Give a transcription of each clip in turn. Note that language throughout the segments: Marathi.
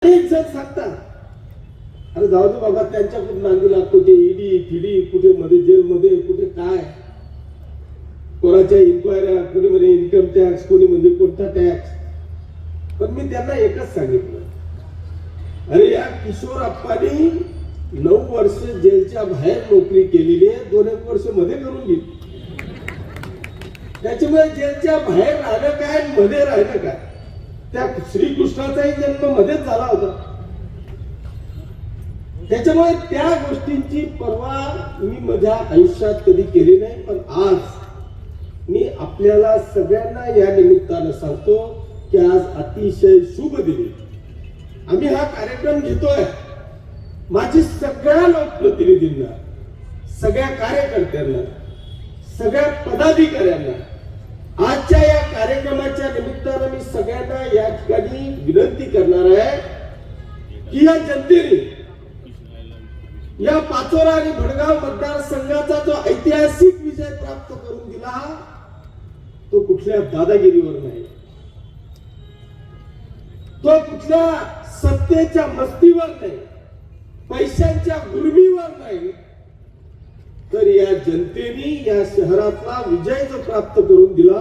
अनेक जण सांगतात अरे जाऊ दे बाबा त्यांच्याकडून नांदीला कुठे ईडी फिडी कुठे मध्ये जेलमध्ये कुठे काय कोणाच्या इन्क्वायऱ्या कोणी म्हणजे इन्कम टॅक्स कोणी म्हणजे कोणता टॅक्स. पण मी त्यांना एकच सांगितलं अरे या किशोर अप्पानी 9 वर्ष जेलच्या बाहेर नोकरी केलेली आहे 2-1 वर्ष मध्ये करून घेतली. त्याच्यामुळे जेलच्या बाहेर राहिलं काय मध्ये राहिलं काय. त्या श्रीकृष्णाचाही जन्म मध्येच झाला होता. त्याच्यामुळे त्या गोष्टींची पर्वा मी माझ्या आयुष्यात कधी केली नाही. पण आज मी आपल्याला सगळ्यांना या निमित्तानं सांगतो की आज अतिशय शुभ दिवस आम्ही हा कार्यक्रम घेतोय. माझी सगळ्या लोकप्रतिनिधींना सगळ्या कार्यकर्त्यांना सगळ्या पदाधिकाऱ्यांना आजच्या या कार्यक्रमाच्या निमित्तानं मी सगळ्यांना या ठिकाणी विनंती करणार आहे की या जनतेने या पाचोरा आणि भडगाव मतदारसंघाचा जो ऐतिहासिक विजय प्राप्त करून दिला तो कुठल्या दादागिरीवर नाही, तो कुठल्या सत्तेच्या मस्तीवर नाही, पैशांच्या गुरमीवर नाही, तर या जनतेने या शहरातला विजय जो प्राप्त करून दिला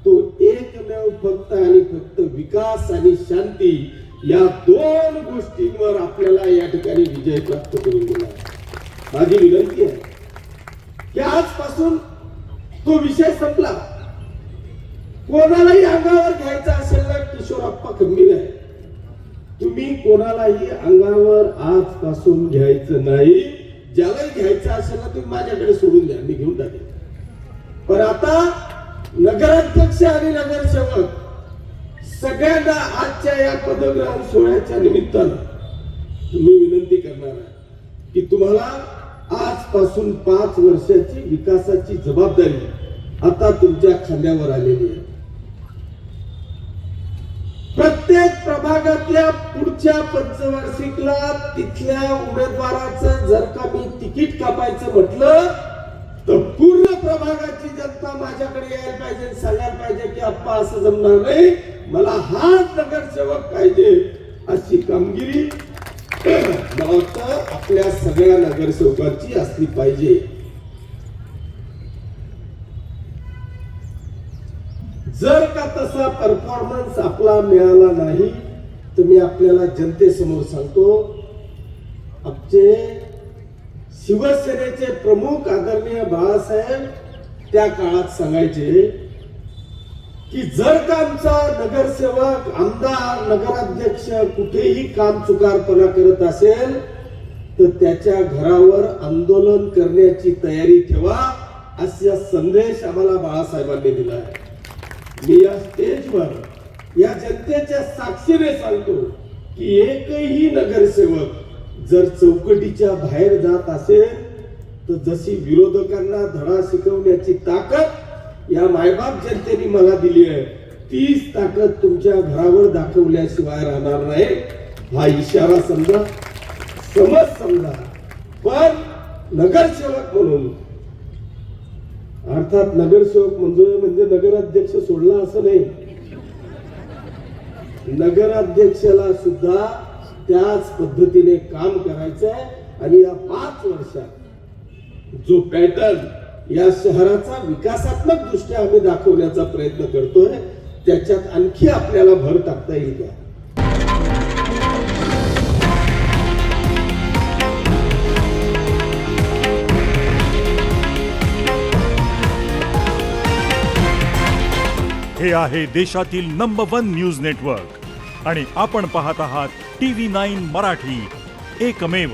तो एकमेव फक्त आणि फक्त विकास आणि शांती या 2 गोष्टींवर आपल्याला या ठिकाणी विजय प्राप्त करून दिला. माझी विनंती आहे की आजपासून तो विषय संपला. कोणालाही अंगावर घ्यायचा असेल ना किशोरप्पा खंबीर आहे. तुम्ही कोणालाही अंगावर आजपासून घ्यायचं नाही. ज्यालाही घ्यायचं असेल ना तुम्ही माझ्याकडे सोडून द्या, मी घेऊन टाकेन. पण आता नगराध्यक्ष आणि नगरसेवक सगळ्यांना आजच्या या पदग्रहण सोहळ्याच्या निमित्तानं मी विनंती करणार आहे की तुम्हाला आजपासून 5 वर्षाची विकासाची जबाबदारी आता तुमच्या खांद्यावर आलेली आहे. प्रत्येक प्रभागातल्या पुढच्या पंचवार्षिकला तिथल्या उमेदवाराचं जर का मी तिकीट कापायचं म्हटलं तर पूर्ण प्रभागाची जनता माझ्याकडे यायला पाहिजे, सांगायला पाहिजे की अप्पा असं जमणार नाही, मला हाच नगरसेवक पाहिजे. अशी कामगिरी मला वाटतं आपल्या सगळ्या नगरसेवकांची असली पाहिजे. जर का तसा परफॉर्मन्स आपला मिळाला नाही तर मी आपल्याला जनतेसमोर सांगतो आमचे शिवसेनेचे प्रमुख आदरणीय बाळासाहेब त्या काळात सांगायचे की जर का आमचा नगरसेवक आमदार नगराध्यक्ष कुठेही काम चुकारपणा करत असेल तर त्याच्या घरावर आंदोलन करण्याची तयारी ठेवा असा संदेश आम्हाला बाळासाहेबांनी दिला आहे. मी या स्टेजवर या जनतेच्या साक्षीने सांगतो की एकही नगरसेवक जर चौकटीच्या बाहेर जात असेल तर जशी विरोधकांना धडा शिकवण्याची ताकद या मायबाप जनतेने मला दिली आहे तीच ताकद तुमच्या घरावर दाखवल्याशिवाय राहणार नाही. हा इशारा समजा, समज समजा. पण नगरसेवक म्हणून अर्थात नगरसेवक म्हणजे नगराध्यक्ष सोडला असं नाही. नगराध्यक्षाला सुद्धा त्याच पद्धतीने काम करायचंय आणि या 5 वर्षात जो पॅटर्न या शहराचा विकासात्मक दृष्ट्या आम्ही दाखवण्याचा प्रयत्न करतोय त्याच्यात आणखी आपल्याला भर टाकता येईल का. हे आहे देशातील नंबर 1 न्यूज नेटवर्क आणि आपण पाहत आहात TV9 मराठी, एकमेव.